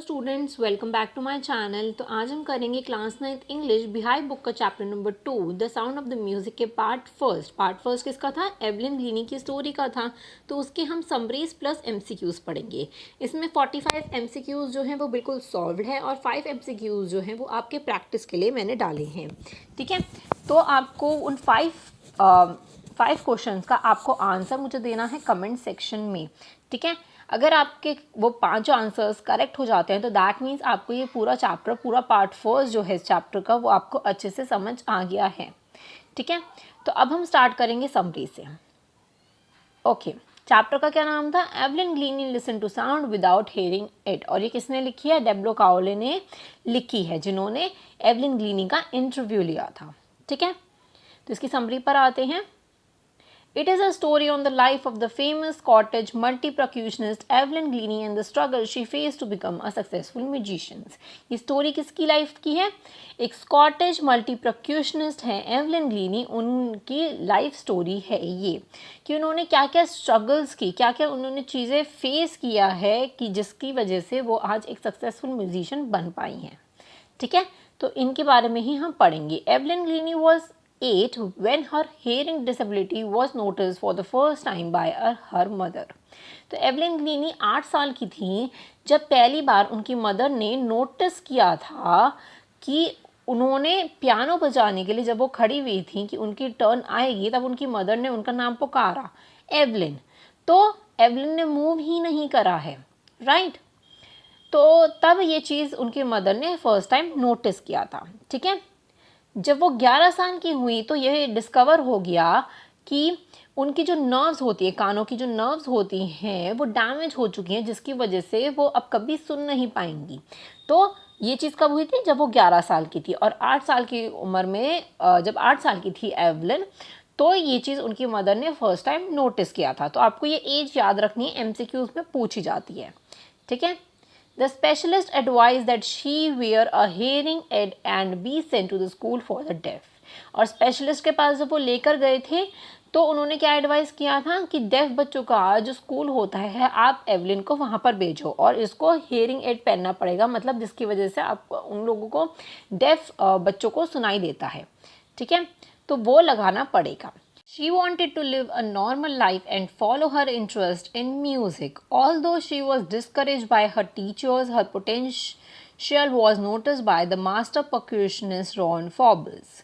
Students, welcome back to my channel. तो आज हम करेंगे class 9th English beehive book का chapter number 2 the sound of the music के पार्ट फर्स्ट किसका था? एवलिन ग्लीनी की स्टोरी का था। तो उसके हम समरीज प्लस एमसीक्यूज पढ़ेंगे। इसमें 45 एमसीक्यूज जो हैं वो बिल्कुल सॉल्व्ड है और 5 एमसीक्यूज जो हैं वो आपके प्रैक्टिस के लिए मैंने डाले हैं। ठीक है, तो आपको उन 5 क्वेश्चंस का आपको आंसर मुझे देना है कमेंट सेक्शन में। ठीक है, अगर आपके वो 5 आंसर्स करेक्ट हो जाते हैं तो दैट मीन्स आपको ये पूरा चैप्टर, पूरा पार्ट फर्स्ट जो है इस चैप्टर का, वो आपको अच्छे से समझ आ गया है। ठीक है, तो अब हम स्टार्ट करेंगे समरी से। ओके, चैप्टर का क्या नाम था? Evelyn Glennie listen to sound without hearing it. और ये किसने लिखी है? डेब्लो काओले ने लिखी है, जिन्होंने एवलिन ग्लीनी का इंटरव्यू लिया था। ठीक है, तो इसकी समरी पर आते हैं। It is a story on the life of the famous Scottish multi-percussionist Evelyn Glennie and the struggle she faced to become a successful musician. ये स्टोरी किसकी लाइफ की है? एक स्कॉटिश मल्टी परक्यूशनिस्ट है एवलिन ग्लीनी, उनकी लाइफ स्टोरी है ये, कि उन्होंने क्या क्या स्ट्रगल्स की, क्या क्या उन्होंने चीज़ें फेस किया है कि जिसकी वजह से वो आज एक सक्सेसफुल म्यूजिशियन बन पाई हैं। ठीक है, तो इनके बारे में ही हम पढ़ेंगे। Evelyn Glennie was 8 when her hearing disability was noticed for the first time by her mother. तो एवलिन ग्लीनी 8 साल की थी जब पहली बार उनकी मदर ने नोटिस किया था कि उन्होंने पियानो बजाने के लिए, जब वो खड़ी हुई थी कि उनकी टर्न आएगी, तब उनकी मदर ने उनका नाम पुकारा एवलिन। तो एवलिन ने मूव ही नहीं करा है, राइट। तो तब ये चीज़ उनकी मदर ने फर्स्ट टाइम नोटिस किया था। ठीक है, जब वो 11 साल की हुई तो यह डिस्कवर हो गया कि उनकी जो नर्व्स होती है, कानों की जो नर्व्स होती हैं, वो डैमेज हो चुकी हैं, जिसकी वजह से वो अब कभी सुन नहीं पाएंगी। तो ये चीज़ कब हुई थी? जब वो 11 साल की थी। और 8 साल की उम्र में, जब 8 साल की थी एवलिन, तो ये चीज़ उनकी मदर ने फर्स्ट टाइम नोटिस किया था। तो आपको ये एज याद रखनी है, एमसीक्यूज में पूछी जाती है। ठीक है, The specialist advised that she wear a hearing aid and be sent to the school for the deaf. और स्पेशलिस्ट के पास जब वो लेकर गए थे तो उन्होंने क्या एडवाइस किया था कि डेफ बच्चों का जो स्कूल होता है, आप एवलिन को वहाँ पर भेजो और इसको हेयरिंग एड पहनना पड़ेगा, मतलब जिसकी वजह से आप उन लोगों को, डेफ बच्चों को सुनाई देता है। ठीक है, तो वो लगाना पड़ेगा। She wanted to live a normal life and follow her interest in music. Although she was discouraged by her teachers, her potential was noticed by the master percussionist Ron Forbes.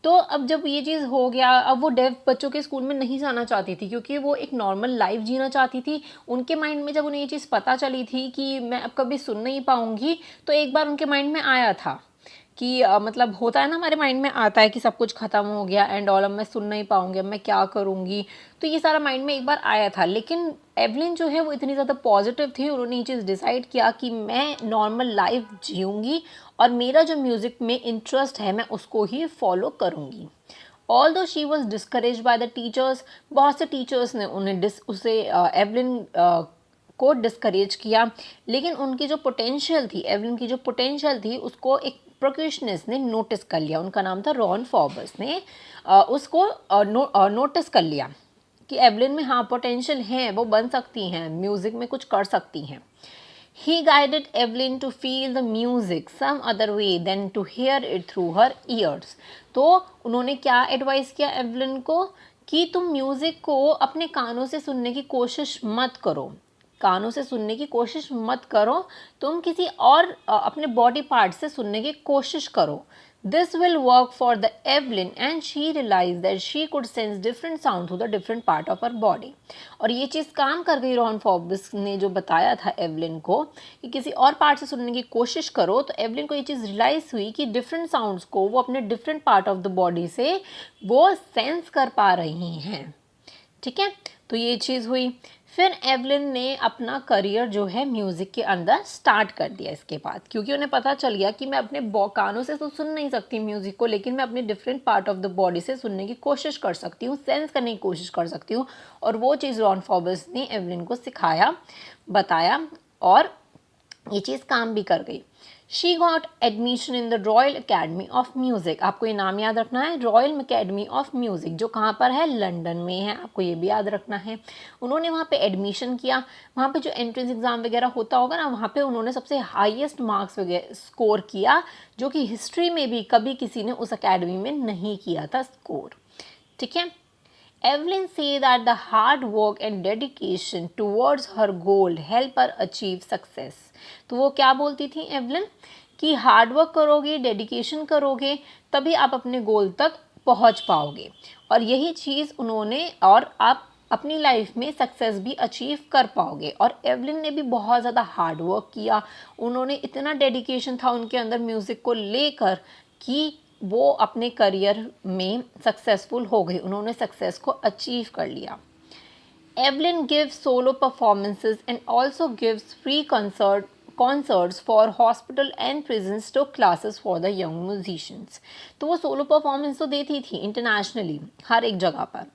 तो अब जब ये चीज़ हो गया, अब वो डेफ बच्चों के स्कूल में नहीं जाना चाहती थी, क्योंकि वो एक नॉर्मल लाइफ जीना चाहती थी। उनके माइंड में जब उन्हें ये चीज़ पता चली थी कि मैं अब कभी सुन नहीं पाऊँगी, तो एक बार उनके माइंड में आया था कि मतलब होता है ना, हमारे माइंड में आता है कि सब कुछ ख़त्म हो गया एंड ऑल, अब मैं सुन नहीं पाऊँगी, अब मैं क्या करूँगी। तो ये सारा माइंड में एक बार आया था, लेकिन एवलिन जो है वो इतनी ज़्यादा पॉजिटिव थी, उन्होंने ये चीज़ डिसाइड किया कि मैं नॉर्मल लाइफ जीऊँगी और मेरा जो म्यूज़िक में इंटरेस्ट है मैं उसको ही फॉलो करूँगी। Although she was discourage by the teachers, बहुत से टीचर्स ने उसे एवलिन को डिस्करेज किया, लेकिन उनकी जो पोटेंशियल थी, एवलिन की जो पोटेंशियल थी, उसको एक प्रोक्यूशनिस्ट ने नोटिस कर लिया। उनका नाम था रॉन फॉर्बस ने उसको नोटिस कर लिया कि एवलिन में हाँ पोटेंशियल है, वो बन सकती हैं, म्यूज़िक में कुछ कर सकती हैं। He guided Evelyn to feel the music some other way than to hear it through her ears. तो उन्होंने क्या एडवाइस किया एवलिन को कि तुम म्यूज़िक को अपने कानों से सुनने की कोशिश मत करो, कानों से सुनने की कोशिश मत करो, तुम किसी और अपने बॉडी पार्ट से सुनने की कोशिश करो। This will work for the Evelyn and she realized that she could sense different sound through the different part of her body. और ये चीज़ काम कर गई। रॉन फॉर्ब्स ने जो बताया था एवलिन को कि किसी और पार्ट से सुनने की कोशिश करो, तो एवलिन को ये चीज़ रियलाइज़ हुई कि डिफरेंट साउंड्स को वो अपने different part of the body से वो सेंस कर पा रही हैं। ठीक है, तो ये चीज़ हुई। फिर एवलिन ने अपना करियर जो है म्यूज़िक के अंदर स्टार्ट कर दिया इसके बाद, क्योंकि उन्हें पता चल गया कि मैं अपने कानों से तो सुन नहीं सकती म्यूज़िक को, लेकिन मैं अपने different part of the body से सुनने की कोशिश कर सकती हूँ, सेंस करने की कोशिश कर सकती हूँ। और वो चीज़ रॉन फॉर्बस ने एवलिन को सिखाया, बताया और ये चीज़ काम भी कर गई। She got admission in the Royal Academy of music, आपको ये नाम याद रखना है, रॉयल अकेडमी ऑफ म्यूज़िक, जो कहाँ पर है, लंदन में है, आपको ये भी याद रखना है। उन्होंने वहाँ पे एडमिशन किया, वहाँ पे जो एंट्रेंस एग्ज़ाम वगैरह होता होगा ना, वहाँ पे उन्होंने सबसे हाईएस्ट मार्क्स वगैरह स्कोर किया, जो कि हिस्ट्री में भी कभी किसी ने उस अकेडमी में नहीं किया था स्कोर। ठीक है। Evelyn said that the hard work and dedication towards her goal help her achieve success. तो वो क्या बोलती थी एवलिन, कि हार्ड वर्क करोगे, डेडिकेशन करोगे, तभी आप अपने गोल तक पहुंच पाओगे, और यही चीज़ उन्होंने, और आप अपनी लाइफ में सक्सेस भी अचीव कर पाओगे। और एवलिन ने भी बहुत ज़्यादा हार्ड वर्क किया, उन्होंने इतना डेडिकेशन था उनके अंदर म्यूज़िक को लेकर कि वो अपने करियर में सक्सेसफुल हो गई, उन्होंने सक्सेस को अचीव कर लिया। Evelyn gives solo performances and also gives free concerts for hospital and prisons to classes for the young musicians. तो वो सोलो परफॉर्मेंस तो देती थी इंटरनेशनली हर एक जगह पर,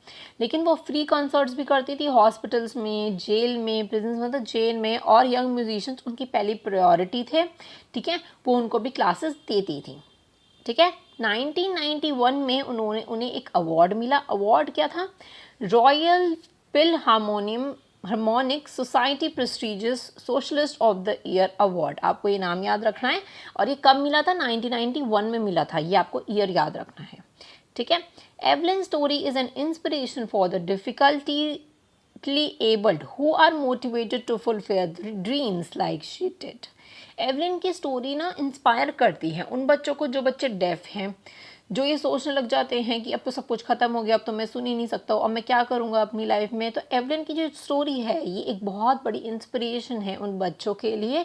लेकिन वो फ्री कॉन्सर्ट्स भी करती थी हॉस्पिटल्स में, जेल में, प्रिजन्स मतलब जेल में, और यंग म्यूजिशियंस उनकी पहली प्रायोरिटी थे। ठीक है, वो उनको भी क्लासेस देती थी। ठीक है। 1991 में उन्हें एक अवार्ड मिला। अवार्ड क्या था, royal harmonic society prestigious socialist of the year award, आपको ये नाम याद रखना है। और ये कब मिला था, 1991 में मिला था, ये आपको ईयर याद रखना है। ठीक है। Evelyn story is an inspiration for the difficultly abled who are motivated to fulfil dreams like she did. Evelyn की स्टोरी ना इंस्पायर करती है उन बच्चों को जो बच्चे डेफ हैं, जो ये सोचने लग जाते हैं कि अब तो सब कुछ ख़त्म हो गया, अब तो मैं सुन ही नहीं सकता हूँ, अब मैं क्या करूँगा अपनी लाइफ में। तो एवलिन की जो स्टोरी है ये एक बहुत बड़ी इंस्पिरेशन है उन बच्चों के लिए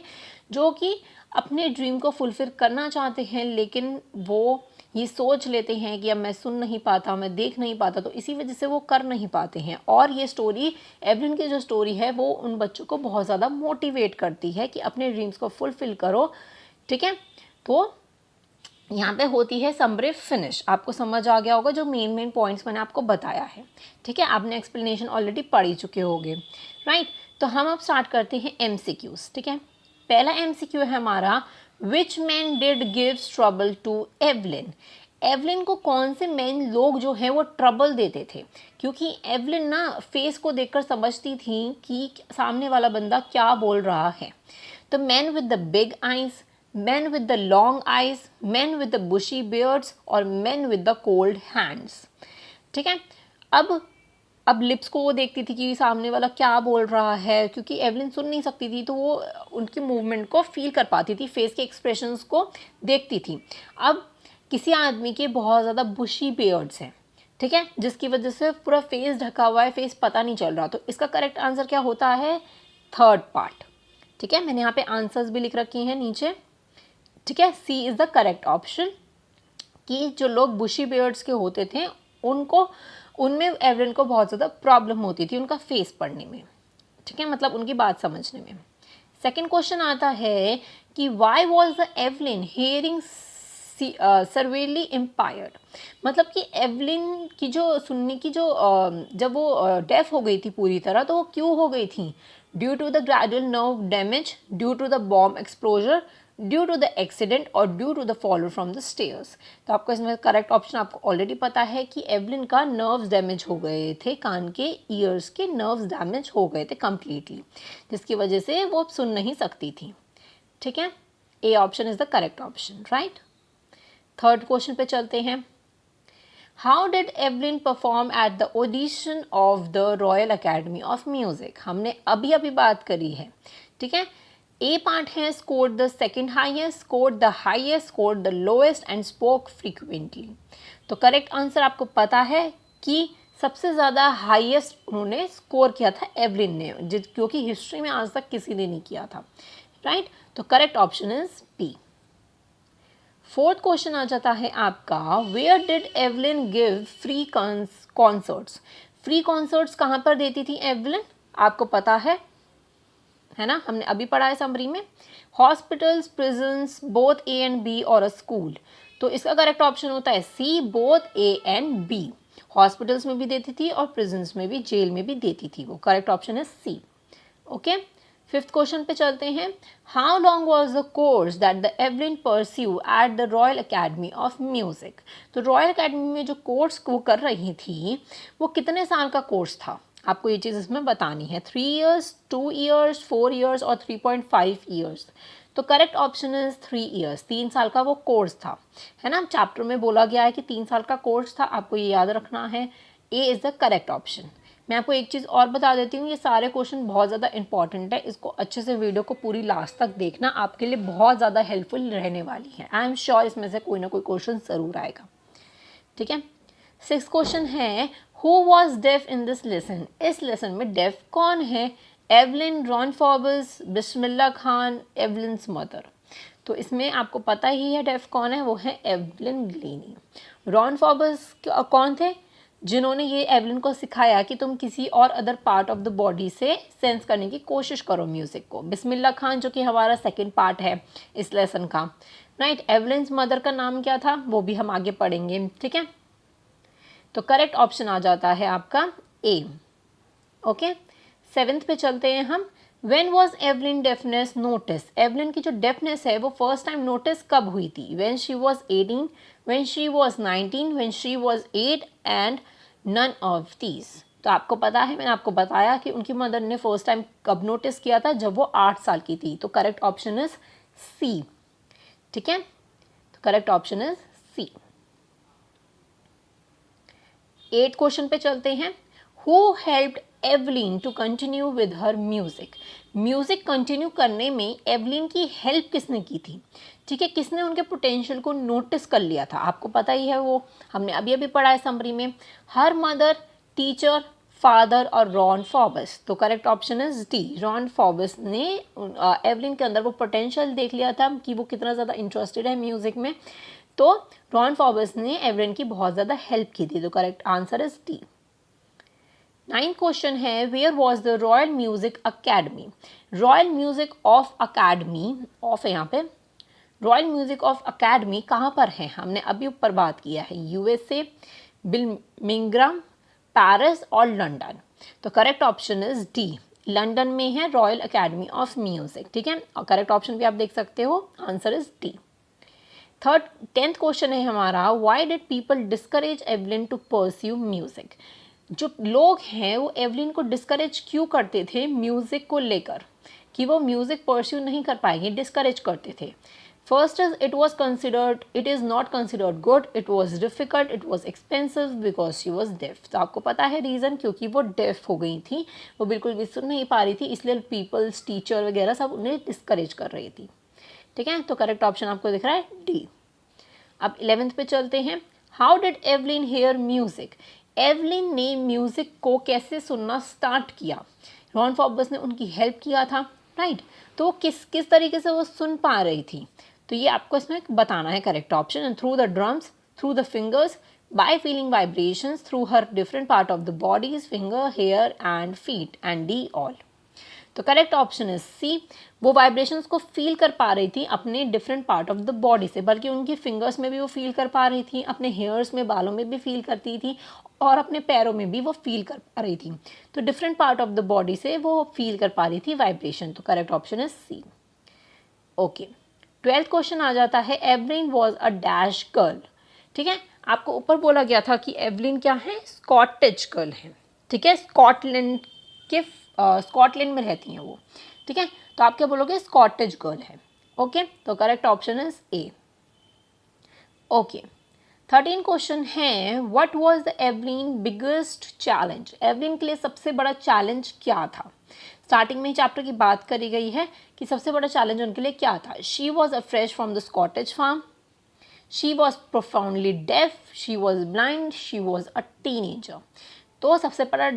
जो कि अपने ड्रीम को फुलफिल करना चाहते हैं, लेकिन वो ये सोच लेते हैं कि अब मैं सुन नहीं पाता, मैं देख नहीं पाता, तो इसी वजह से वो कर नहीं पाते हैं। और ये स्टोरी, एवलिन की जो स्टोरी है, वो उन बच्चों को बहुत ज़्यादा मोटिवेट करती है कि अपने ड्रीम्स को फुलफिल करो। ठीक है। तो यहाँ पे होती है समरी फिनिश, आपको समझ आ गया होगा जो मेन पॉइंट्स मैंने आपको बताया है। ठीक है, आपने एक्सप्लेनेशन ऑलरेडी पढ़ ही चुके होंगे, राइट। तो हम अब स्टार्ट करते हैं MCQs। ठीक है, पहला MCQ है हमारा, which man did gives trouble to Evelyn. Evelyn को कौन से मैन लोग जो है वो ट्रबल देते थे, क्योंकि एवलिन ना फेस को देखकर समझती थी कि सामने वाला बंदा क्या बोल रहा है। तो man with the big eyes, men with the long eyes, men with the bushy beards और men with the cold hands। ठीक है, अब लिप्स को वो देखती थी कि सामने वाला क्या बोल रहा है, क्योंकि एवलिन सुन नहीं सकती थी तो वो उनकी मूवमेंट को फील कर पाती थी, फेस के एक्सप्रेशंस को देखती थी। अब किसी आदमी के बहुत ज़्यादा बुशी बियर्ड्स हैं, ठीक है, जिसकी वजह से पूरा फेस ढका हुआ है, फेस पता नहीं चल रहा, तो इसका करेक्ट आंसर क्या होता है, थर्ड पार्ट। ठीक है, मैंने यहाँ पे आंसर्स भी लिख रखी हैं नीचे। ठीक है, सी इज़ द करेक्ट ऑप्शन, कि जो लोग बुशी बियर्ड्स के होते थे उनमें एवलिन को बहुत ज़्यादा प्रॉब्लम होती थी उनका फेस पढ़ने में। ठीक है, मतलब उनकी बात समझने में। सेकंड क्वेश्चन आता है कि why was the Evelyn hearing severely impaired, मतलब कि एवलिन की जो सुनने की जो जब वो डेफ हो गई थी पूरी तरह, तो वो क्यों हो गई थी, due to the gradual nerve damage, due to the bomb explosion, due to the accident और due to the fall from the stairs. तो आपको इसमें करेक्ट ऑप्शन आपको ऑलरेडी पता है कि एवलिन का नर्व्स डैमेज हो गए थे, कान के ईयर्स के नर्व्स डैमेज हो गए थे कम्प्लीटली, जिसकी वजह से वो सुन नहीं सकती थी। ठीक है, A option is the correct option, right. Third question पे चलते हैं। How did Evelyn perform at the audition of the Royal Academy of music, हमने अभी अभी बात करी है। ठीक है, ए पार्ट है scored the second highest, scored the highest, scored the lowest and spoke frequently. तो करेक्ट आंसर आपको पता है कि सबसे ज़्यादा हाईएस्ट उन्होंने स्कोर किया था एवलिन ने, क्योंकि हिस्ट्री में आज तक किसी ने नहीं किया था, राइट। तो correct option is B. Fourth question आ जाता है आपका, where did Evelyn give free concerts. Free concerts कहाँ पर देती थी एवलिन, आपको पता है ना, हमने अभी पढ़ा है समरी में, hospitals, prisons, both A and B और अ स्कूल। तो इसका करेक्ट ऑप्शन होता है C, both A and B. Hospitals में भी देती थी और प्रिजन्स में भी, जेल में भी देती थी वो। करेक्ट ऑप्शन है सी। ओके, 5th क्वेश्चन पे चलते हैं। How long was the course that the Evelyn pursue at the Royal Academy of music. तो रॉयल अकेडमी में जो कोर्स वो कर रही थी वो कितने साल का कोर्स था, आपको ये चीज़ इसमें बतानी है। 3 ईयर्स, 2 ईयर्स, 4 ईयर्स और 3.5 ईयर्स। तो करेक्ट ऑप्शन इज 3 ईयर्स, 3 साल का वो कोर्स था, है ना। चैप्टर में बोला गया है कि 3 साल का कोर्स था, आपको ये याद रखना है। A is the correct option. मैं आपको एक चीज़ और बता देती हूँ, ये सारे क्वेश्चन बहुत ज़्यादा इंपॉर्टेंट है, इसको अच्छे से वीडियो को पूरी लास्ट तक देखना, आपके लिए बहुत ज़्यादा हेल्पफुल रहने वाली है। आई एम श्योर इसमें से कोई ना कोई क्वेश्चन ज़रूर आएगा, ठीक है। 6th क्वेश्चन है, who was def in this lesson. इस लेसन में डेफ कौन है? Evelyn, Ron Forbes, Bismillah Khan, एवलिन्स mother. तो इसमें आपको पता ही है डेफ कौन है, वो है एवलिन ग्लीनी। रॉन फॉर्ब्स कौन थे? जिन्होंने ये एवलिन को सिखाया कि तुम किसी और other part of the body से सेंस करने की कोशिश करो म्यूज़िक को। बिस्मिल्लाह खान जो कि हमारा सेकंड पार्ट है इस लेसन का, राइट। एवलिन्स मदर का नाम क्या था वो भी हम आगे पढ़ेंगे, ठीक है। तो करेक्ट ऑप्शन आ जाता है आपका ए, ओके। 7th पे चलते हैं हम। When was Evelyn deafness notice. Evelyn की जो डेफनेस है वो फर्स्ट टाइम नोटिस कब हुई थी? When she was 18, when she was 19, when she was 8 and none of these. तो आपको पता है, मैंने आपको बताया कि उनकी मदर ने फर्स्ट टाइम कब नोटिस किया था, जब वो 8 साल की थी। तो करेक्ट ऑप्शन इज सी, ठीक है। तो correct option is C. 8 question पे चलते हैं। Who helped Evelyn to continue with her music. Music continue करने में एवलिन की हेल्प किसने की थी, ठीक है। किसने उनके पोटेंशियल को नोटिस कर लिया था, आपको पता ही है, वो हमने अभी अभी पढ़ा है समरी में। हर मदर, टीचर, फादर और रॉन फॉर्ब्स। तो correct option is D, Ron Forbes ने एवलिन के अंदर वो पोटेंशियल देख लिया था कि वो कितना ज़्यादा इंटरेस्टेड है म्यूजिक में। तो रॉन फॉर्ब्स ने एवलिन की बहुत ज़्यादा हेल्प की थी। तो correct answer is D. 9th question है, where was the Royal Music Academy. Royal Music of Academy, of है यहाँ पे, रॉयल म्यूजिक ऑफ अकेडमी कहाँ पर है? हमने अभी ऊपर बात किया है, यूएसए, बिल्मिंगम, पेरिस और लंदन। तो correct option is D, London में है रॉयल अकेडमी ऑफ म्यूजिक, ठीक है। और करेक्ट ऑप्शन भी आप देख सकते हो, answer is D. 10th question है हमारा, why did people discourage Evelyn to pursue music. जो लोग हैं वो एवलिन को डिस्करेज क्यों करते थे म्यूजिक को लेकर, कि वो म्यूजिक परस्यू नहीं कर पाएंगे, डिस्करेज करते थे। First is it is not considered good, it was difficult, it was expensive, because she was def. तो आपको पता है रीज़न, क्योंकि वो डेफ हो गई थी, वो बिल्कुल भी सुन नहीं पा रही थी, इसलिए पीपल्स, टीचर वगैरह सब उन्हें डिस्करेज कर रही थी, ठीक है। तो करेक्ट ऑप्शन आपको दिख रहा है डी। अब 11th पे चलते हैं। How did Evelyn hear music. Evelyn ने म्यूजिक को कैसे सुनना स्टार्ट किया? रॉन फॉर्ब्स ने उनकी हेल्प किया था, राइट। तो वो किस तरीके से वो सुन पा रही थी, तो ये आपको इसमें बताना है correct option. Through the drums, through the fingers, by feeling vibrations through her different part of the bodies, finger, hair and feet, and D all। तो करेक्ट ऑप्शन इज सी, वो वाइब्रेशंस को फील कर पा रही थी अपने different part of the body से, बल्कि उनकी फिंगर्स में भी वो फील कर पा रही थी, अपने हेयर्स में, बालों में भी फील करती थी, और अपने पैरों में भी वो फील कर पा रही थी। तो different part of the body से वो फील कर पा रही थी वाइब्रेशन। तो correct option is C, okay. 12th question आ जाता है, Evelyn was a dash girl, ठीक है। आपको ऊपर बोला गया था कि एवलिन क्या है, स्कॉटिश गर्ल है, ठीक है। स्कॉटलैंड के स्कॉटलैंड में रहती हैं वो, ठीक है। तो आप क्या बोलोगे, स्कॉटिश गर्ल है, ओके। तो correct option is A, okay. 13 question है, what was the Evelyn biggest challenge. Evelyn के लिए सबसे बड़ा चैलेंज क्या था? स्टार्टिंग में ही चैप्टर की बात करी गई है कि सबसे बड़ा चैलेंज उनके लिए क्या था। She was a fresh from the Scottish farm, she was profoundly deaf, she was blind, she was a teenager. तो सबसे बड़ा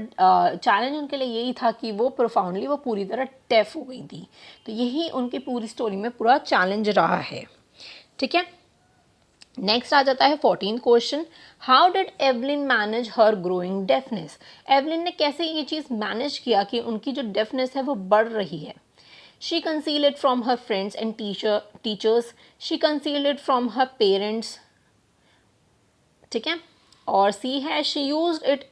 चैलेंज उनके लिए यही था कि वो प्रोफाउंडली, वो पूरी तरह डेफ हो गई थी। तो यही उनकी पूरी स्टोरी में पूरा चैलेंज रहा है, ठीक है। नेक्स्ट आ जाता है 14th question, how did Evelyn manage her growing deafness. Evelyn ने कैसे ये चीज़ मैनेज किया कि उनकी जो डेफनेस है वो बढ़ रही है। She concealed it from her friends and teachers, she concealed it from her parents, ठीक है। और सी है, she used it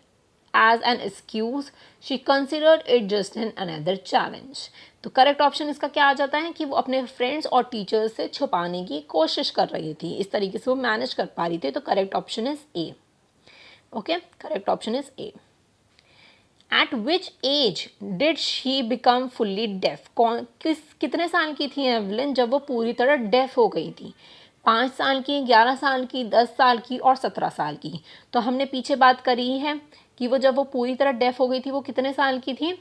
as an excuse, she considered it just an another challenge। तो करेक्ट ऑप्शन इसका क्या आ जाता है कि वो अपने फ्रेंड्स और टीचर्स से छुपाने की कोशिश कर रही थी, इस तरीके से वो मैनेज कर पा रही थी। तो correct option is A. Okay, correct option is A. At which age did she become fully deaf? कितने साल की थी एवलिन जब वो पूरी तरह डेफ हो गई थी? 5 साल की, 11 साल की, 10 साल की और 17 साल की। तो हमने पीछे बात करी है कि वो जब वो पूरी तरह डेफ हो गई थी वो कितने साल की थी?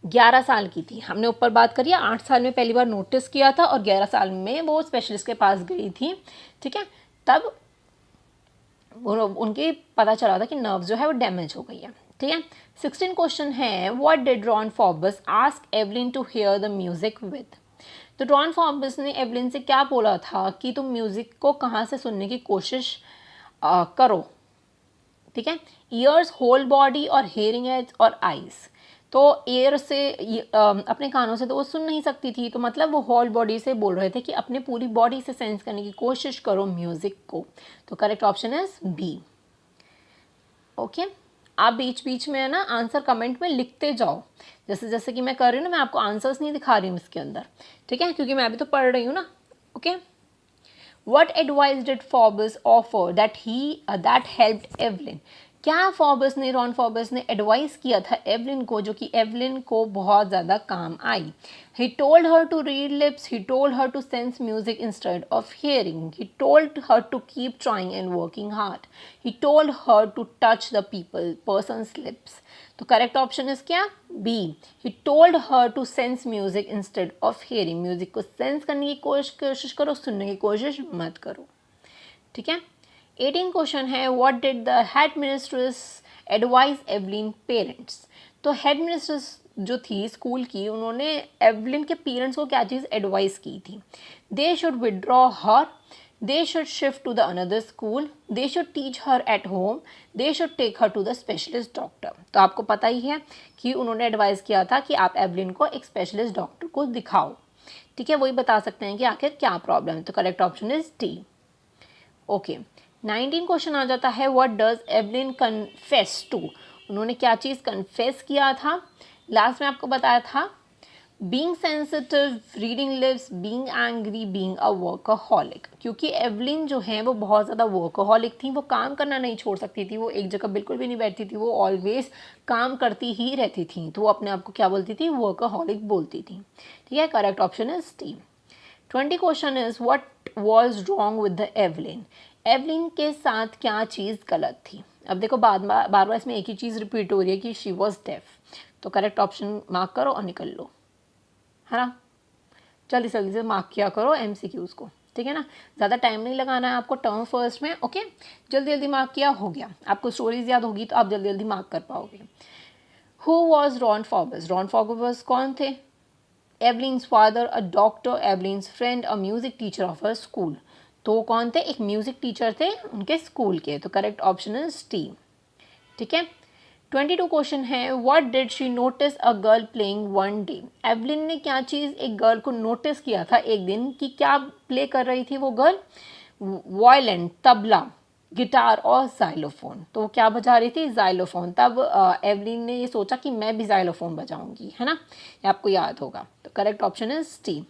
11 साल की थी। हमने ऊपर बात करी है 8 साल में पहली बार नोटिस किया था और 11 साल में वो स्पेशलिस्ट के पास गई थी, ठीक है। तब उनके पता चला था कि नर्व जो है वो डैमेज हो गई है, ठीक है। 16 क्वेश्चन है, what did Ron Forbes ask Evelyn to hear the music with? तो रॉन फॉर्बस ने एवलिन से क्या बोला था कि तुम म्यूजिक को कहाँ से सुनने की कोशिश करो, ठीक है। ईयर्स, होल बॉडी और हेयरिंग एड्स और आईज। तो ईयर से अपने कानों से तो वो सुन नहीं सकती थी, तो मतलब वो होल बॉडी से बोल रहे थे कि अपने पूरी बॉडी से सेंस करने की कोशिश करो म्यूजिक को। तो correct option is B. Okay, आप बीच बीच में है ना आंसर कमेंट में लिखते जाओ, जैसे जैसे कि मैं कर रही हूँ ना, मैं आपको आंसर्स नहीं दिखा रही हूँ इसके अंदर, ठीक है, क्योंकि मैं अभी तो पढ़ रही हूँ ना। Okay, What advice did Forbes offer that helped Evelyn? क्या फॉर्बस ने, रॉन फॉर्बस ने एडवाइस किया था एवलिन को जो कि एवलिन को बहुत ज़्यादा काम आई? He told her to read lips, he told her to sense music instead of hearing, he told her to keep trying and working hard, he told her to touch the person's lips. तो correct option is क्या? B. He told her to sense music instead of hearing. Music को sense करने की कोशिश करो, सुनने की कोशिश मत करो, ठीक है। 18 क्वेश्चन है, what did the headmistress advise Evelyn parents? तो हेड मिनिस्ट्रेस जो थी स्कूल की, उन्होंने एवलिन के पेरेंट्स को क्या चीज़ एडवाइस की थी? They should withdraw her, they should shift to the another school, they should teach her at home, they should take her to the specialist doctor. तो आपको पता ही है कि उन्होंने एडवाइस किया था कि आप एवलिन को एक स्पेशलिस्ट डॉक्टर को दिखाओ, ठीक है, वही बता सकते हैं कि आखिर क्या प्रॉब्लम है। तो correct option is D. Okay, 19 question आ जाता है, what does Evelyn confess to? उन्होंने क्या चीज़ कन्फेस किया था? लास्ट में आपको बताया था, being sensitive, reading lips, being angry, being a workaholic. क्योंकि एवलिन जो है वो बहुत ज़्यादा वर्कaholic थी, वो काम करना नहीं छोड़ सकती थी, वो एक जगह बिल्कुल भी नहीं बैठती थी, वो ऑलवेज काम करती ही रहती थी, तो वो अपने आप को क्या बोलती थी? वर्कaholic बोलती थी, ठीक है। Correct option is D. 20 question is, what was wrong with the Evelyn? Evelyn के साथ क्या चीज़ गलत थी? अब देखो बार बार इसमें एक ही चीज़ रिपीट हो रही है कि शी वॉज डेफ। तो करेक्ट ऑप्शन मार्क करो और निकल लो, है ना। जल्दी जल्दी से मार्क किया करो एमसीक्यूज़ को, ठीक है ना, ज़्यादा टाइम नहीं लगाना है आपको टर्म फर्स्ट में। ओके, जल्दी जल्दी मार्क किया, हो गया। आपको स्टोरीज याद होगी तो आप जल्दी जल्दी मार्क कर पाओगे। Who was Ron Forbes? Ron Forbes कौन थे? Evelyn's father, a doctor, Evelyn's friend, a music teacher of a school. तो वो कौन थे? एक म्यूजिक टीचर थे उनके स्कूल के। तो करेक्ट ऑप्शन इज टी, ठीक है। 22 क्वेश्चन है, what did she notice a girl playing one day? Evelyn ने क्या चीज़ एक गर्ल को नोटिस किया था एक दिन कि क्या प्ले कर रही थी वो गर्ल? वायलिन, तबला, गिटार और जाइलोफोन। तो वो क्या बजा रही थी? जाइलोफोन। तब एवलिन ने ये सोचा कि मैं भी जाइलोफोन बजाऊंगी, है ना, ये आपको याद होगा। तो करेक्ट ऑप्शन इज टी।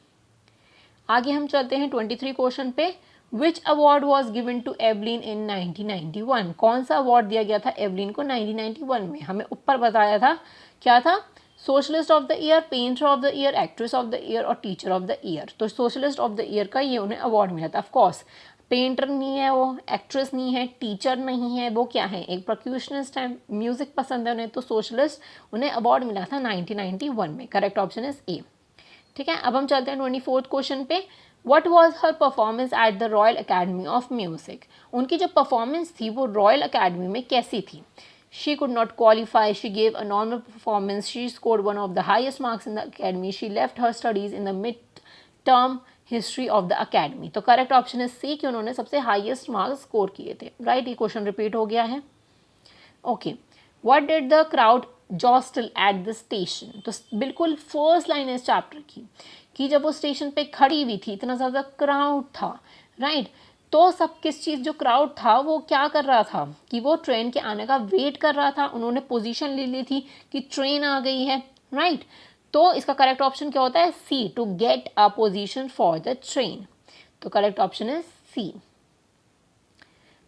आगे हम चलते हैं 23 क्वेश्चन पे, which award was given to Evelyn in 1991? कौन सा अवार्ड दिया गया था एवलिन को 1991 में? हमें ऊपर बताया था क्या था? Socialist of the year, painter of the year, actress of the year और टीचर ऑफ द ईयर। तो सोशलिस्ट ऑफ द ईयर का ये उन्हें अवार्ड मिला था। ऑफकोर्स पेंटर नहीं है वो, एक्ट्रेस नहीं है, टीचर नहीं है, वो क्या है? एक परक्यूशनिस्ट है, म्यूजिक पसंद है उन्हें, तो सोशलिस्ट उन्हें अवार्ड मिला था 1991 में। करेक्ट ऑप्शन इज ए, ठीक है। अब हम चलते हैं 24th क्वेश्चन पे, what was her performance at the Royal Academy of music? उनकी जो परफॉर्मेंस थी वो रॉयल अकेडमी में कैसी थी? She could not qualify, she gave a normal performance, she scored one of the highest marks in the academy, she left her studies in the mid term history of the academy. तो correct option is सी कि उन्होंने सबसे highest marks score किए थे, right. ये question repeat हो गया है। Okay, what did the crowd jostle at the station? तो बिल्कुल फर्स्ट लाइन है इस चैप्टर की कि जब वो स्टेशन पे खड़ी हुई थी, इतना ज़्यादा क्राउड था, राइट। तो सब किस चीज़, जो क्राउड था वो क्या कर रहा था कि वो ट्रेन के आने का वेट कर रहा था। उन्होंने पोजीशन ले ली थी कि ट्रेन आ गई है, राइट। तो इसका करेक्ट ऑप्शन क्या होता है? C, to get a position for the train. तो correct option is C.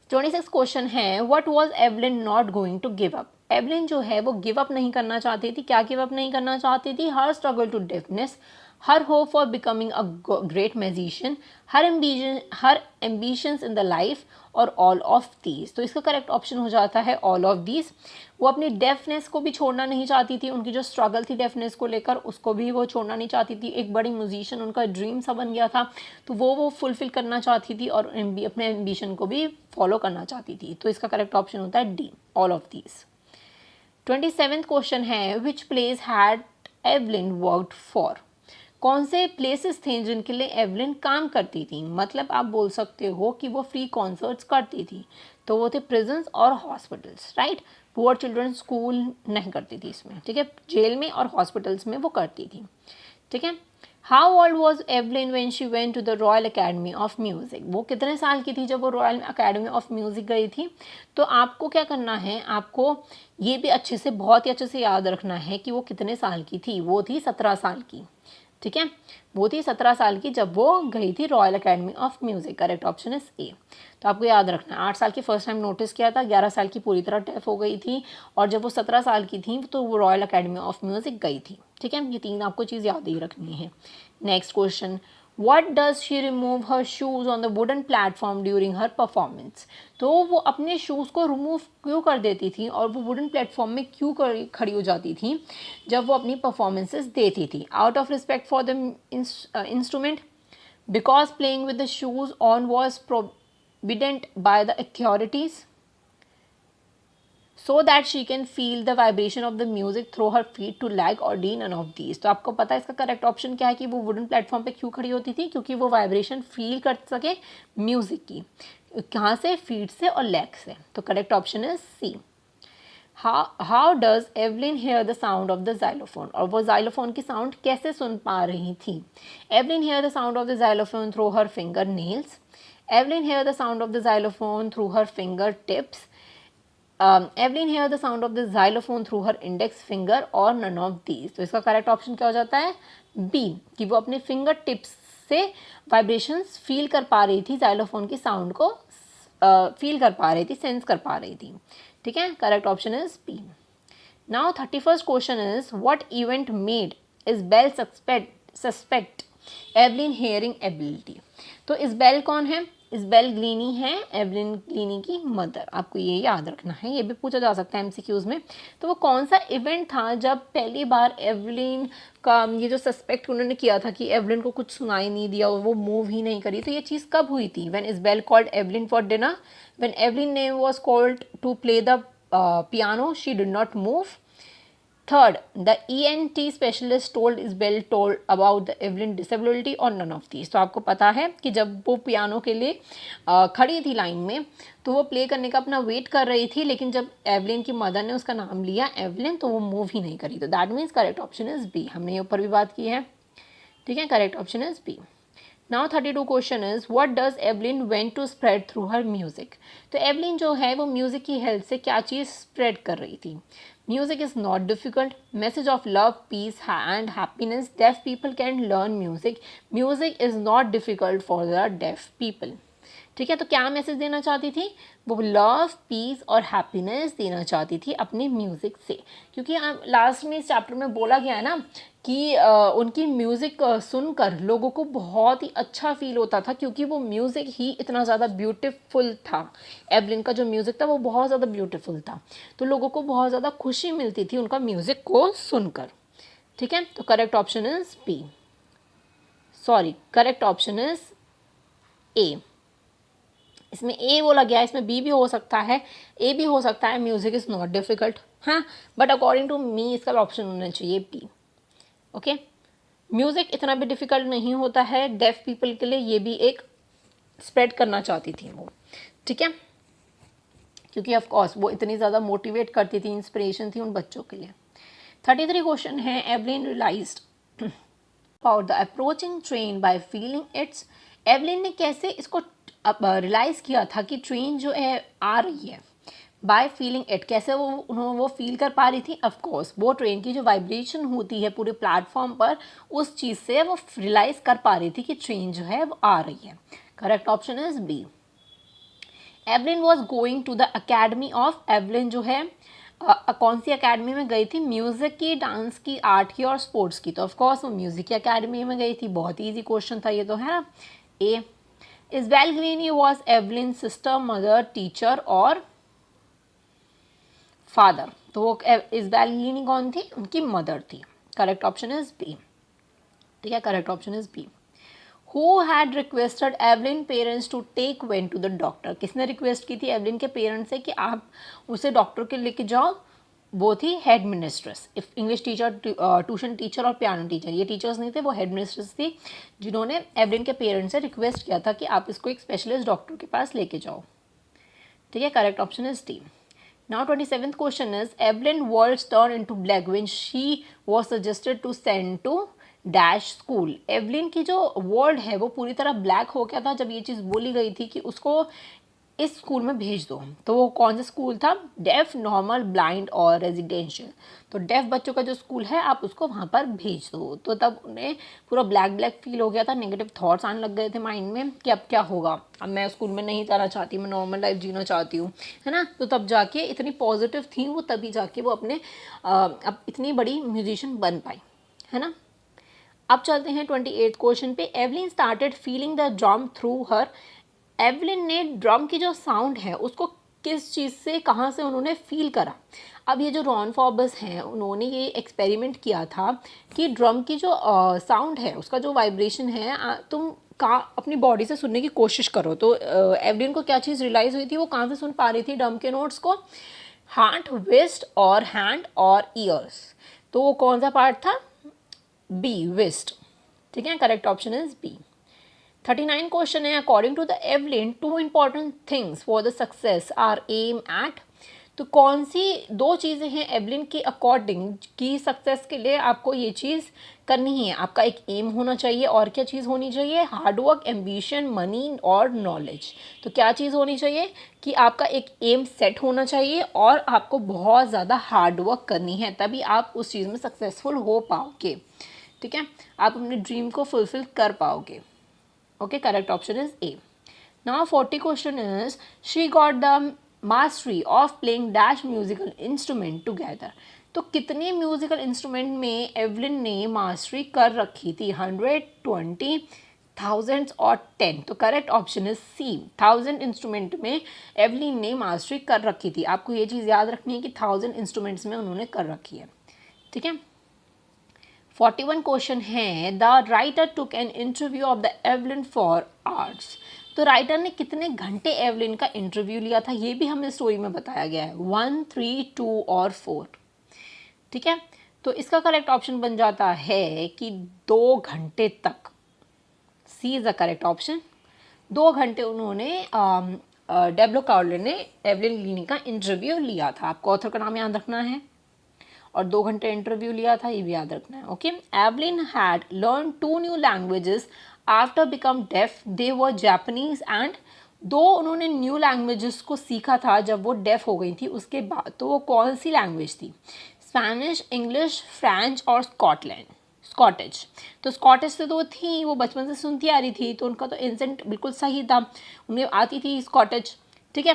26 question है, what was Evelyn not going to give up? Evelyn जो है वो गिव अप नहीं करना चाहती थी। क्या गिव अप नहीं करना चाहती थी? Her struggle to deafness, her hope for becoming a great musician, her ambitions in the life, और ऑल ऑफ दीज। तो इसका करेक्ट ऑप्शन हो जाता है ऑल ऑफ दीज। वो अपनी डेफनेस को भी छोड़ना नहीं चाहती थी, उनकी जो स्ट्रगल थी डेफनेस को लेकर उसको भी वो छोड़ना नहीं चाहती थी। एक बड़ी म्यूजिशियन उनका ड्रीम सा बन गया था, तो वो फुलफिल करना चाहती थी और अपने एम्बिशन को भी फॉलो करना चाहती थी। तो इसका करेक्ट ऑप्शन होता है D, all of these. 27th question है, which place had Evelyn worked for? कौन से प्लेसेस थे जिनके लिए एवलिन काम करती थी? मतलब आप बोल सकते हो कि वो फ्री कॉन्सर्ट्स करती थी, तो वो थे प्रिजन्स और hospitals, right. Poor children school नहीं करती थी इसमें, ठीक है, जेल में और हॉस्पिटल्स में वो करती थी, ठीक है। How old was Evelyn when she went to the Royal Academy of Music? वो कितने साल की थी जब वो रॉयल अकेडमी ऑफ म्यूजिक गई थी? तो आपको क्या करना है, आपको ये भी अच्छे से, बहुत ही अच्छे से याद रखना है कि वो कितने साल की थी। वो थी 17 साल की, ठीक है। वो थी 17 साल की जब वो गई थी royal Academy of music. Correct option is ए। तो आपको याद रखना है, 8 साल की फर्स्ट टाइम नोटिस किया था, 11 साल की पूरी तरह डेफ हो गई थी, और जब वो 17 साल की थी तो वो रॉयल अकेडमी ऑफ म्यूजिक गई थी, ठीक है। ये 3 आपको चीज़ याद ही रखनी है। Next question, What does she remove her shoes on the wooden platform during her performance? तो वो अपने शूज़ को रिमूव क्यों कर देती थी और वो वुडन प्लेटफॉर्म में क्यों खड़ी हो जाती थी जब वो अपनी परफॉर्मेंसेस देती थी? Out of respect for the instrument, because playing with the shoes on was provident by the authorities, so that she can feel the vibration of the music through her feet to lag, or D, none of these। तो आपको पता है इसका correct option क्या है कि वो wooden platform पे क्यों खड़ी होती थी? क्योंकि वो वाइब्रेशन फील कर सके म्यूजिक की। कहाँ से? फीट से और लेग से। तो correct option is C. How does Evelyn hear the sound of the xylophone? और वो जाइलोफोन की साउंड कैसे सुन पा रही थी? Evelyn hear the sound of the xylophone through her finger nails, Evelyn hear the sound of the xylophone through her finger tips, Evelyn hear the sound of the xylophone through her index finger, और none of these. तो इसका correct option क्या हो जाता है? B, कि वो अपने फिंगर टिप्स से वाइब्रेशंस फील कर पा रही थी, जाइलोफोन की साउंड को फील कर पा रही थी, सेंस कर पा रही थी, ठीक है। Correct option is B. Now 31st question is, what event made Isabel suspect Evelyn hearing ability? तो इज़बेल कौन है? इज़बेल ग्लीनी है एवलिन ग्लीनी की मदर। आपको ये याद रखना है, ये भी पूछा जा सकता है एमसीक्यूज में। तो वो कौन सा इवेंट था जब पहली बार एवलिन का ये जो सस्पेक्ट उन्होंने किया था कि एवलिन को कुछ सुनाई नहीं दिया और वो मूव ही नहीं करी? तो ये चीज़ कब हुई थी? When Isabel called Evelyn for dinner, when Evelyn name was called to play the piano, she did not move. Third, the ENT specialist told Isabel about the Evelyn disability, or none of these। तो आपको पता है कि जब वो piano के लिए खड़ी थी लाइन में, तो वो प्ले करने का अपना वेट कर रही थी, लेकिन जब एवलिन की मदर ने उसका नाम लिया एवलिन, तो वो मूव ही नहीं करी। तो that means correct option is B. हमने ये ऊपर भी बात की है, ठीक है। Correct option is B. Now 32 question is, what does Evelyn went to spread through her music? तो एवलिन जो है वो म्यूजिक की हेल्प से क्या चीज़ स्प्रेड कर रही थी? Music is not difficult, message of love, peace and happiness, deaf people can learn music, music is not difficult for the deaf people. ठीक है, तो क्या मैसेज देना चाहती थी? वो लव, पीस और हैप्पीनेस देना चाहती थी अपने म्यूज़िक से। क्योंकि लास्ट में इस चैप्टर में बोला गया है ना कि उनकी म्यूज़िक सुनकर लोगों को बहुत ही अच्छा फील होता था, क्योंकि वो म्यूज़िक ही इतना ज़्यादा ब्यूटीफुल था। एवलिन का जो म्यूज़िक था वो बहुत ज़्यादा ब्यूटीफुल था, तो लोगों को बहुत ज़्यादा खुशी मिलती थी उनका म्यूज़िक को सुनकर। ठीक है, तो correct option is B, sorry correct option is A. इसमें ए बोला गया, इसमें बी भी हो सकता है, ए भी हो सकता है। म्यूजिक इज़ नॉट डिफिकल्ट, हाँ, बट अकॉर्डिंग टू मी इसका ऑप्शन होना चाहिए बी। ओके, म्यूज़िक इतना भी डिफ़िकल्ट नहीं होता है डेफ पीपल के लिए, ये भी एक स्प्रेड करना चाहती थी वो। ठीक है, क्योंकि ऑफ कोर्स वो इतनी ज़्यादा मोटिवेट करती थी, इंस्पिरेशन थी उन बच्चों के लिए। 33 क्वेश्चन है, Evelyn realised about the approaching train by feeling it's. Evelyn ने कैसे इसको रियलाइज़ किया था कि ट्रेन जो है आ रही है, बाय फीलिंग इट, कैसे वो फील कर पा रही थी? ऑफ कोर्स वो ट्रेन की जो वाइब्रेशन होती है पूरे प्लेटफॉर्म पर, उस चीज़ से वो रियलाइज कर पा रही थी कि ट्रेन जो है वो आ रही है। Correct option is B. Evelyn was going to the academy of, Evelyn जो है कौन सी अकेडमी में गई थी? म्यूजिक की, डांस की, आर्ट की और स्पोर्ट्स की। तो ऑफकोर्स वो म्यूजिक की अकेडमी में गई थी। बहुत ही ईजी क्वेश्चन था ये तो, है ना। A, Isabel Glennie was Evelyn sister, mother, teacher और फादर? तो वो इजबेल ग्रीनी कौन थी? उनकी मदर थी। Correct option is B. ठीक है, correct option is B. Who had requested Evelyn parents to take when to the doctor? किसने रिक्वेस्ट की थी एवलिन के पेरेंट्स से कि आप उसे डॉक्टर के लेके जाओ? वो थी headmistress. If English teacher, tuition teacher और पियानो टीचर, ये टीचर्स नहीं थे, वो हेड मिनिस्ट्रेस थी जिन्होंने एवलिन के पेरेंट्स से रिक्वेस्ट किया था कि आप इसको एक स्पेशलिस्ट डॉक्टर के पास लेके जाओ। ठीक है, correct option is D. Now 27th question is Evelyn world's turned into black when she was suggested to send to dash school. Evelyn की जो वर्ल्ड है वो पूरी तरह ब्लैक हो गया था जब ये चीज़ बोली गई थी कि उसको इस स्कूल में भेज दो। तो वो कौन सा स्कूल था? डेफ, नॉर्मल, ब्लाइंड और रेजिडेंशियल। तो डेफ बच्चों का जो स्कूल है आप उसको वहाँ पर भेज दो। तो तब उन्हें पूरा ब्लैक ब्लैक फील हो गया था, नेगेटिव थॉट्स आने लग गए थे माइंड में कि अब क्या होगा, अब मैं स्कूल में नहीं जाना चाहती, मैं नॉर्मल लाइफ जीना चाहती हूँ, है ना। तो तब जाके इतनी पॉजिटिव थी वो, तभी जाके वो अपने अब इतनी बड़ी म्यूजिशियन बन पाई, है ना। अब चलते हैं 28 क्वेश्चन पे। Evelyn started feeling the drum through her, Evelyn ने ड्रम की जो साउंड है उसको किस चीज़ से, कहाँ से उन्होंने फील करा? अब ये जो रॉन फॉबर्स हैं उन्होंने ये एक्सपेरिमेंट किया था कि ड्रम की जो साउंड है उसका जो वाइब्रेशन है तुम अपनी बॉडी से सुनने की कोशिश करो। तो एवलिन को क्या चीज़ रियलाइज़ हुई थी? वो कहाँ से सुन पा रही थी ड्रम के नोट्स को? हार्ट, वेस्ट और हैंड और ईयर्स। तो वो कौन सा पार्ट था? B, waist. ठीक है, correct option is B. 39 question है। According to the Evelyn two important things for the success are aim at, तो कौन सी दो चीज़ें हैं एवलिन के अकॉर्डिंग कि सक्सेस के लिए आपको ये चीज़ करनी है? आपका एक एम होना चाहिए, और क्या चीज़ होनी चाहिए? हार्डवर्क, एम्बिशन, मनी और नॉलेज। तो क्या चीज़ होनी चाहिए कि आपका एक एम सेट होना चाहिए और आपको बहुत ज़्यादा हार्डवर्क करनी है, तभी आप उस चीज़ में सक्सेसफुल हो पाओगे। ठीक है, आप अपने ड्रीम को फुलफिल कर पाओगे। Okay, correct option is A. Now 40 question is she got the mastery of playing dash musical instrument together. तो कितने म्यूजिकल इंस्ट्रूमेंट में एवलिन ने मास्टरी कर रखी थी? 100, 20, थाउजेंड्स और 10। तो correct option is C, 1000 instrument में एवलिन ने मास्टरी कर रखी थी। आपको ये चीज़ याद रखनी है कि 1000 इंस्ट्रूमेंट्स में उन्होंने कर रखी है। ठीक है, 41 क्वेश्चन है। The writer took an interview of the Evelyn for hours. तो राइटर ने कितने घंटे एवलिन का इंटरव्यू लिया था ये भी हमें स्टोरी में बताया गया है, 1, 3, 2 और 4। ठीक है, तो इसका करेक्ट ऑप्शन बन जाता है कि 2 घंटे तक। सी इज द करेक्ट ऑप्शन। 2 घंटे उन्होंने डेब्लो काउले ने एवलिन ग्लीनी का इंटरव्यू लिया था। आपको ऑथर का नाम याद रखना है और 2 घंटे इंटरव्यू लिया था ये भी याद रखना है। Okay, Evelyn had learn 2 new languages after become deaf, they were Japanese and, 2 उन्होंने न्यू लैंग्वेजेस को सीखा था जब वो डेफ हो गई थी उसके बाद। तो वो कौन सी लैंग्वेज थी? स्पेनिश, इंग्लिश, फ्रेंच और स्कॉटिश। तो स्कॉटिश से तो थी, वो बचपन से सुनती आ रही थी, तो उनका तो इंसेंट बिल्कुल सही था, उन्हें आती थी स्कॉटिश। ठीक है,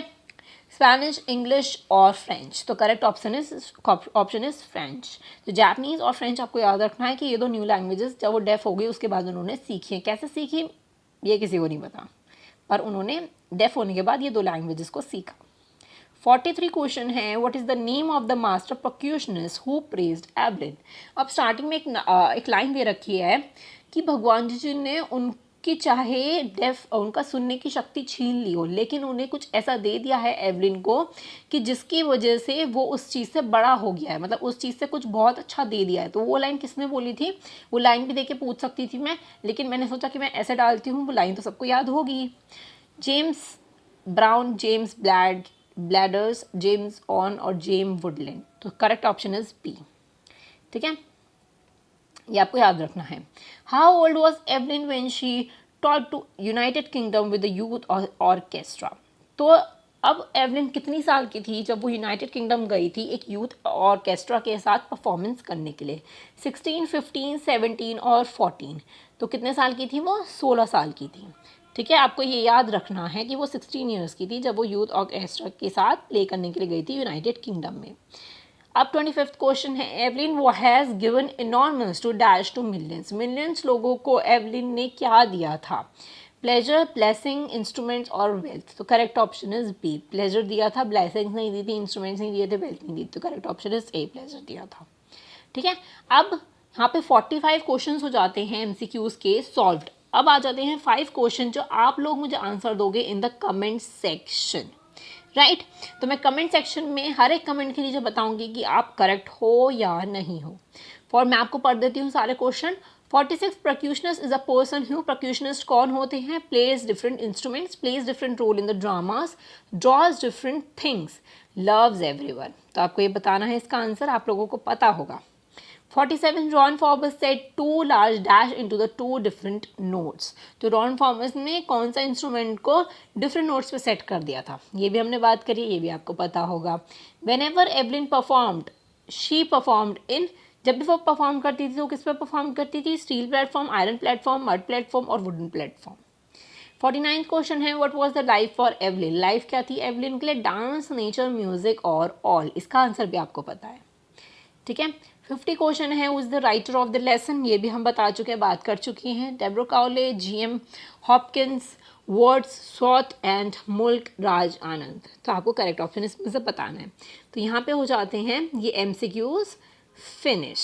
स्पेनिश, इंग्लिश और फ्रेंच। तो करेक्ट ऑप्शन इज फ्रेंच। तो जापानीज और फ्रेंच आपको याद रखना है कि ये 2 न्यू लैंग्वेजेस जब वो डेफ हो गई उसके बाद उन्होंने सीखी हैं। कैसे सीखी ये किसी को नहीं पता, पर उन्होंने डेफ होने के बाद ये 2 लैंग्वेजेस को सीखा। 43 क्वेश्चन है। What is the name of the master percussionist who praised Evelyn. अब स्टार्टिंग में एक लाइन दे रखी है कि भगवान जी ने उनकी चाहे डेफ उनका सुनने की शक्ति छीन ली हो, लेकिन उन्हें कुछ ऐसा दे दिया है एवलिन को कि जिसकी वजह से वो उस चीज़ से बड़ा हो गया है, मतलब उस चीज़ से कुछ बहुत अच्छा दे दिया है। तो वो लाइन किसने बोली थी? वो लाइन भी देके पूछ सकती थी मैं, लेकिन मैंने सोचा कि मैं ऐसे डालती हूँ, वो लाइन तो सबको याद होगी। James Brown, James Bladers, James on और जेम वुडलैंड। तो करेक्ट ऑप्शन इज बी। ठीक है, ये आपको याद रखना है। How old was Evelyn when she taught to United Kingdom with the youth orchestra. तो अब एवलिन कितनी साल की थी जब वो यूनाइटेड किंगडम गई थी एक यूथ ऑर्केस्ट्रा के साथ परफॉर्मेंस करने के लिए? 16, 15, 17 और 14। तो कितने साल की थी वो? 16 साल की थी। ठीक है, आपको ये याद रखना है कि वो 16 ईयर्स की थी जब वो यूथ ऑर्केस्ट्रा के साथ प्ले करने के लिए गई थी यूनाइटेड किंगडम में। अब 25th क्वेश्चन है, एवलिन वो has given enormous to dash to millions. Millions लोगों को एवलिन ने क्या दिया था? प्लेजर, ब्लेसिंग, इंस्ट्रूमेंट्स और वेल्थ। तो correct option is B, pleasure दिया था, ब्लेसिंग्स नहीं दी थी, इंस्ट्रूमेंट्स नहीं दिए थे, वेल्थ नहीं दी थी। तो correct option is A, pleasure दिया था। ठीक है, अब यहाँ पे 45 क्वेश्चन हो जाते हैं एमसीक्यूज के सॉल्व्ड। अब आ जाते हैं 5 क्वेश्चन जो आप लोग मुझे आंसर दोगे in the comment section. Right, तो मैं कमेंट सेक्शन में हर एक कमेंट के नीचे बताऊंगी कि आप करेक्ट हो या नहीं हो। मैं आपको पढ़ देती हूँ सारे question. 46 percussionist is a person who, percussionist कौन होते हैं? Plays different instruments, plays different role in the dramas, draws different things, loves everyone. तो आपको ये बताना है इसका आंसर, आप लोगों को पता होगा। 47 Ron Formus set to large dash into the two different notes. तो रॉन फॉर्मस ने कौन सा इंस्ट्रूमेंट को डिफरेंट नोट्स पे सेट कर दिया था, ये भी हमने बात करी, ये भी आपको पता होगा। When ever Evelyn performed, she performed in, जब भी वो परफॉर्म करती थी तो किस पे परफॉर्म करती थी? Steel platform, iron platform, mud platform और वुडन प्लेटफॉर्म। 49 क्वेश्चन है, what was the life for Evelyn? Life क्या थी एवलिन के लिए? डांस, नेचर, म्यूजिक और ऑल। इसका आंसर भी आपको पता है। ठीक है, 50 क्वेश्चन है, who is the writer of the lesson? ये भी हम बता चुके हैं, बात कर चुकी हैं। Debro Cowley, GM Hopkins, Wordsworth and Mulk Raj आनंद। तो आपको करेक्ट ऑप्शन इसमें से बताना है। तो यहाँ पे हो जाते हैं ये एमसीक्यूज फिनिश।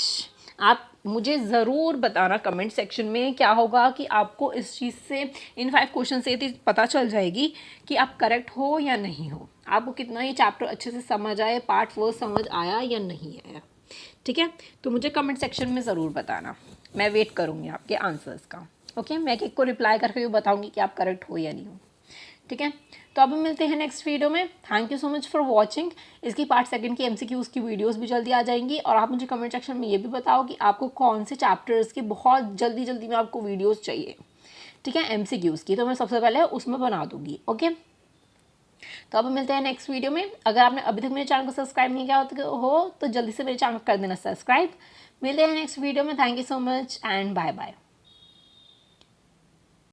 आप मुझे ज़रूर बताना कमेंट सेक्शन में क्या होगा कि आपको इस चीज़ से, इन 5 क्वेश्चन से तो पता चल जाएगी कि आप करेक्ट हो या नहीं हो, आपको कितना ये चैप्टर अच्छे से समझ आए, पार्ट 4 समझ आया या नहीं आया। ठीक है, तो मुझे कमेंट सेक्शन में ज़रूर बताना, मैं वेट करूँगी आपके आंसर्स का। ओके, मैं एक को रिप्लाई करके भी बताऊँगी कि आप करेक्ट हो या नहीं हो। ठीक है, तो अब हम मिलते हैं नेक्स्ट वीडियो में। Thank you so much for watching. इसकी पार्ट 2 की एमसीक्यूज़ की वीडियोस भी जल्दी आ जाएंगी, और आप मुझे कमेंट सेक्शन में ये भी बताओ कि आपको कौन से चैप्टर्स की बहुत जल्दी जल्दी में आपको वीडियोस चाहिए। ठीक है, एमसीक्यूज़ की तो मैं सबसे पहले उसमें बना दूँगी। ओके, तो अब मिलते हैं नेक्स्ट वीडियो में। अगर आपने अभी तक मेरे चैनल को सब्सक्राइब नहीं किया हो तो जल्दी से मेरे चैनल को कर देना सब्सक्राइब। मिलते हैं नेक्स्ट वीडियो में। Thank you so much and bye bye.